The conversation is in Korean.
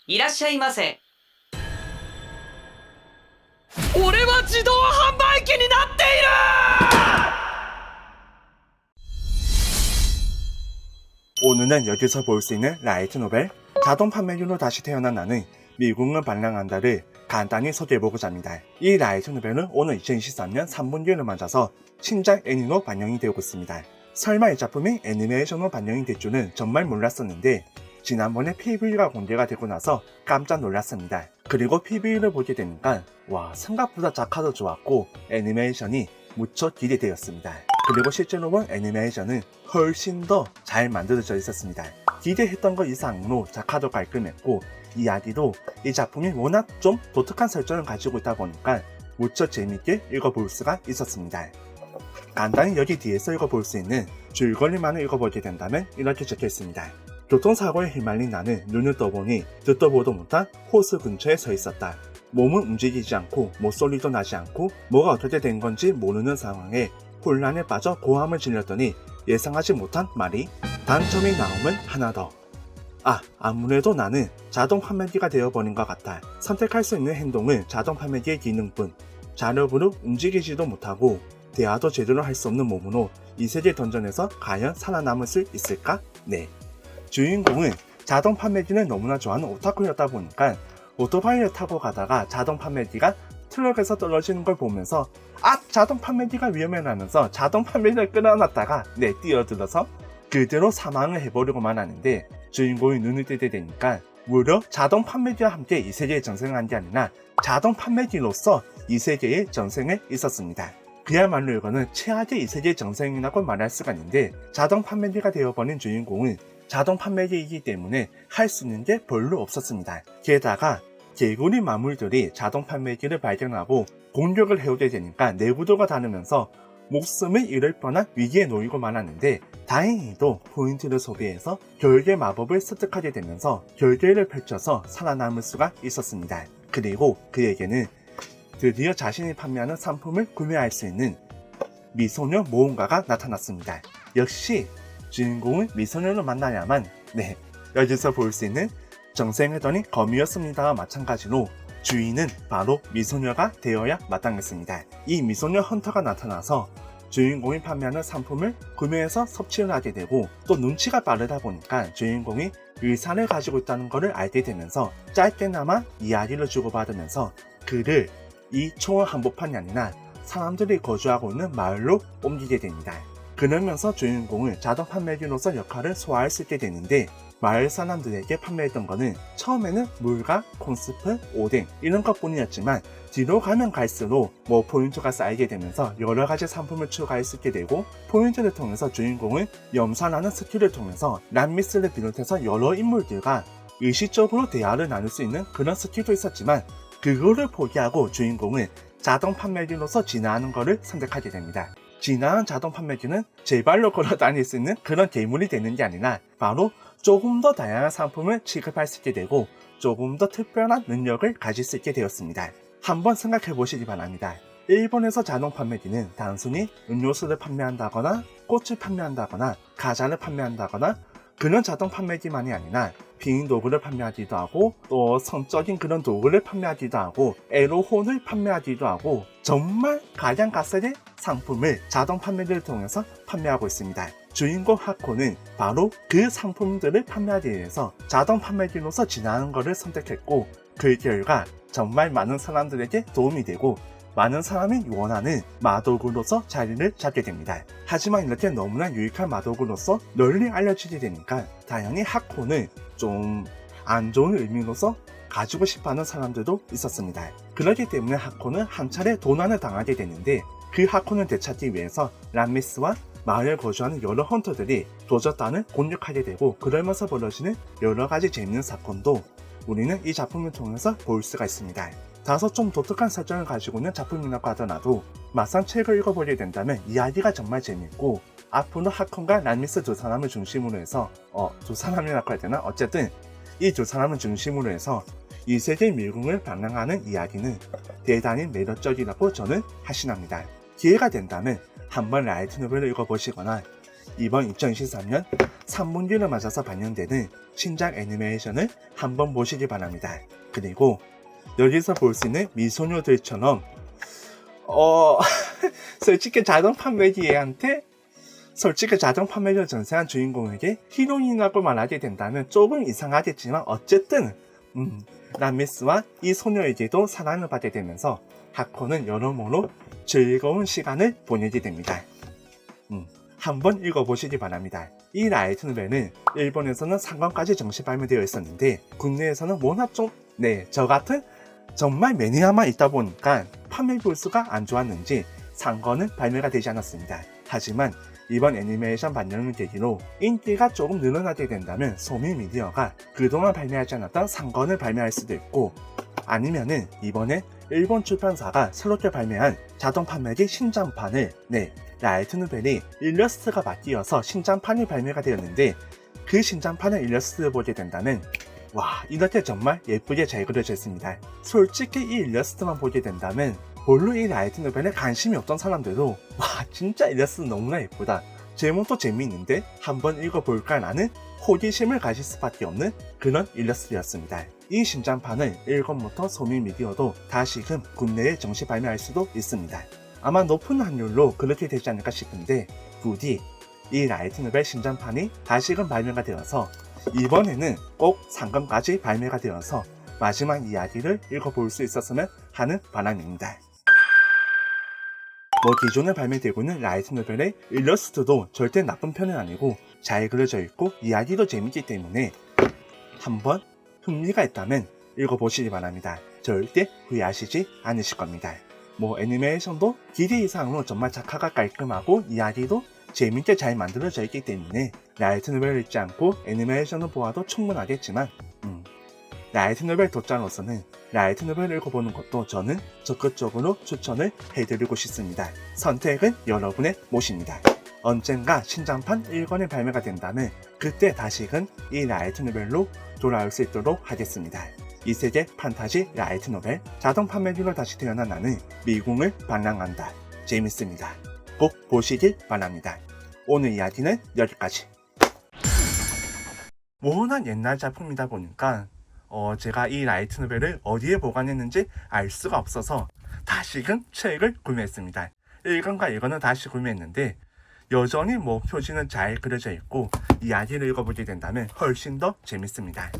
いらっしゃいませ。俺は自動販売機になっている。 오늘은 여기서 볼 수 있는 라이트 노벨 자동 판매류로 다시 태어난 나는 미국을 반랑한다를 간단히 소개해보고자 합니다. 이 라이트 노벨은 오늘 2023년 3분기를 맞아서 신작 애니로 반영이 되고 있습니다. 설마 이 작품이 애니메이션으로 반영이 될 줄은 정말 몰랐었는데 지난번에 PV가 공개가 되고 나서 깜짝 놀랐습니다. 그리고 PV를 보게 되니까 와, 생각보다 작화도 좋았고 애니메이션이 무척 기대되었습니다. 그리고 실제로 본 애니메이션은 훨씬 더 잘 만들어져 있었습니다. 기대했던 것 이상으로 작화도 깔끔했고 이야기도 이 작품이 워낙 좀 독특한 설정을 가지고 있다 보니까 무척 재밌게 읽어볼 수가 있었습니다. 간단히 여기 뒤에서 읽어볼 수 있는 줄거리만을 읽어보게 된다면 이렇게 적혀 있습니다. 교통사고에 휘말린 나는 눈을 떠보니 듣도 보도 못한 호수 근처에 서 있었다. 몸은 움직이지 않고 목소리도 나지 않고 뭐가 어떻게 된 건지 모르는 상황에 혼란에 빠져 고함을 질렀더니 예상하지 못한 말이 단점이 나오면 하나 더. 아무래도 나는 자동 판매기가 되어버린 것 같아. 선택할 수 있는 행동은 자동 판매기의 기능뿐. 자력으로 움직이지도 못하고 대화도 제대로 할 수 없는 몸으로 이 세계 던전에서 과연 살아남을 수 있을까? 네. 주인공은 자동 판매기를 너무나 좋아하는 오타쿠였다 보니까 오토바이를 타고 가다가 자동 판매기가 트럭에서 떨어지는 걸 보면서 자동 판매기가 위험해라면서 자동 판매기를 끌어놨다가 뛰어들어서 그대로 사망을 해버리고만 하는데 주인공이 눈을 뜨게 되니까 무려 자동 판매기와 함께 이 세계에 전생한 게 아니라 자동 판매기로서 이 세계에 전생해 있었습니다. 그야말로 이거는 최악의 이 세계의 전생이라고 말할 수가 있는데 자동 판매기가 되어버린 주인공은 자동 판매기이기 때문에 할 수 있는 게 별로 없었습니다. 게다가 개구리 마물들이 자동 판매기를 발견하고 공격을 해오게 되니까 내구도가 다르면서 목숨을 잃을 뻔한 위기에 놓이고만 하는데 다행히도 포인트를 소비해서 결계 마법을 습득하게 되면서 결계를 펼쳐서 살아남을 수가 있었습니다. 그리고 그에게는 드디어 자신이 판매하는 상품을 구매할 수 있는 미소녀 모험가가 나타났습니다. 역시 주인공은 미소녀를 만나야만 여기서 볼 수 있는 정생하더니 검이었습니다와 마찬가지로 주인은 바로 미소녀가 되어야 마땅했습니다. 이 미소녀 헌터가 나타나서 주인공이 판매하는 상품을 구매해서 섭취를 하게 되고 또 눈치가 빠르다 보니까 주인공이 의사를 가지고 있다는 것을 알게 되면서 짧게나마 이야기를 주고받으면서 그를 이 초원 한복판이 아니라 사람들이 거주하고 있는 마을로 옮기게 됩니다. 그러면서 주인공은 자동 판매기로서 역할을 소화할 수 있게 되는데 마을 사람들에게 판매했던 거는 처음에는 물과 콘스프, 오뎅 이런 것 뿐이었지만 뒤로 가면 갈수록 포인트가 쌓이게 되면서 여러 가지 상품을 추가할 수 있게 되고 포인트를 통해서 주인공은 염산하는 스킬을 통해서 람미스를 비롯해서 여러 인물들과 의식적으로 대화를 나눌 수 있는 그런 스킬도 있었지만 그거를 포기하고 주인공은 자동 판매기로서 진화하는 것을 선택하게 됩니다. 진화한 자동 판매기는 제 발로 걸어 다닐 수 있는 그런 괴물이 되는 게 아니라 바로 조금 더 다양한 상품을 취급할 수 있게 되고 조금 더 특별한 능력을 가질 수 있게 되었습니다. 한번 생각해 보시기 바랍니다. 일본에서 자동 판매기는 단순히 음료수를 판매한다거나 꽃을 판매한다거나 과자를 판매한다거나 그런 자동 판매기만이 아니라 빙 도구를 판매하기도 하고 또 성적인 그런 도구를 판매하기도 하고 에로혼을 판매하기도 하고 정말 가양가세의 상품을 자동 판매를 통해서 판매하고 있습니다. 주인공 하코는 바로 그 상품들을 판매하기 위해서 자동 판매기로서 진화하는 것을 선택했고 그 결과 정말 많은 사람들에게 도움이 되고 많은 사람이 원하는 마도구로서 자리를 잡게 됩니다. 하지만 이렇게 너무나 유익한 마도구로서 널리 알려지게 되니까 당연히 하코는 좀 안 좋은 의미로서 가지고 싶어하는 사람들도 있었습니다. 그렇기 때문에 하코는 한 차례 도난을 당하게 되는데 그 하코를 되찾기 위해서 람미스와 마을에 거주하는 여러 헌터들이 도적단을 공격하게 되고 그러면서 벌어지는 여러 가지 재밌는 사건도 우리는 이 작품을 통해서 볼 수가 있습니다. 다소 좀 독특한 설정을 가지고 있는 작품이라고 하더라도 막상 책을 읽어보게 된다면 이야기가 정말 재밌고 앞으로 하콘과 람미스 두 사람을 중심으로 해서 두 사람이라고 해야 되나? 어쨌든 이 두 사람을 중심으로 해서 이 세계 미궁을 방랑하는 이야기는 대단히 매력적이라고 저는 확신합니다. 기회가 된다면 한번 라이트 노벨을 읽어보시거나 이번 2023년 3분기를 맞아서 반영되는 신작 애니메이션을 한번 보시기 바랍니다. 그리고 여기서 볼 수 있는 미소녀들처럼 솔직히 자동 판매기한테 솔직히 자동 판매를 전세한 주인공에게 히로인이라고 말하게 된다면 조금 이상하겠지만 어쨌든 람미스와 이 소녀에게도 사랑을 받게 되면서 하코는 여러모로 즐거운 시간을 보내게 됩니다. 한번 읽어보시기 바랍니다. 이 라이트 노벨은 일본에서는 3권까지 정식 발매되어 있었는데 국내에서는 워낙 저 같은 정말 매니아만 있다 보니까 판매 볼수가 안 좋았는지 3권은 발매가 되지 않았습니다. 하지만 이번 애니메이션 반영을 계기로 인기가 조금 늘어나게 된다면 소미미디어가 그동안 발매하지 않았던 3권을 발매할 수도 있고 아니면은 이번에 일본 출판사가 새롭게 발매한 자동 판매기 신장판을 라이트 노벨이 일러스트가 바뀌어서 신장판이 발매가 되었는데 그 신장판의 일러스트를 보게 된다면 와 이렇게 정말 예쁘게 잘 그려져 있습니다. 솔직히 이 일러스트만 보게 된다면 별로 이 라이트 노벨에 관심이 없던 사람들도 와 진짜 일러스트 너무나 예쁘다, 제목도 재미있는데 한번 읽어볼까 라는 호기심을 가질 수밖에 없는 그런 일러스트였습니다. 이 신장판을 1권부터 소미미디어도 다시금 국내에 정식 발매할 수도 있습니다. 아마 높은 확률로 그렇게 되지 않을까 싶은데 부디 이 라이트 노벨 신장판이 다시금 발매가 되어서 이번에는 꼭 3권까지 발매가 되어서 마지막 이야기를 읽어볼 수 있었으면 하는 바람입니다. 기존에 발매되고 있는 라이트 노벨의 일러스트도 절대 나쁜 편은 아니고 잘 그려져 있고 이야기도 재밌기 때문에 한번 흥미가 있다면 읽어보시기 바랍니다. 절대 후회하시지 않으실 겁니다. 애니메이션도 기대 이상으로 정말 작화가 깔끔하고 이야기도 재밌게 잘 만들어져 있기 때문에 라이트 노벨을 읽지 않고 애니메이션을 보아도 충분하겠지만 라이트 노벨 독자로서는 라이트 노벨을 읽어보는 것도 저는 적극적으로 추천을 해드리고 싶습니다. 선택은 여러분의 몫입니다. 언젠가 신장판 1권이 발매가 된다면 그때 다시금 이 라이트 노벨로 돌아올 수 있도록 하겠습니다. 이세계 판타지 라이트 노벨 자동 판매기로 다시 태어난 나는 미궁을 방랑한다. 재밌습니다. 꼭 보시길 바랍니다. 오늘 이야기는 여기까지. 워낙 옛날 작품이다 보니까 제가 이 라이트 노벨을 어디에 보관했는지 알 수가 없어서 다시금 책을 구매했습니다. 1권과 2권은 다시 구매했는데 여전히 표지는 잘 그려져 있고 이야기를 읽어보게 된다면 훨씬 더 재밌습니다.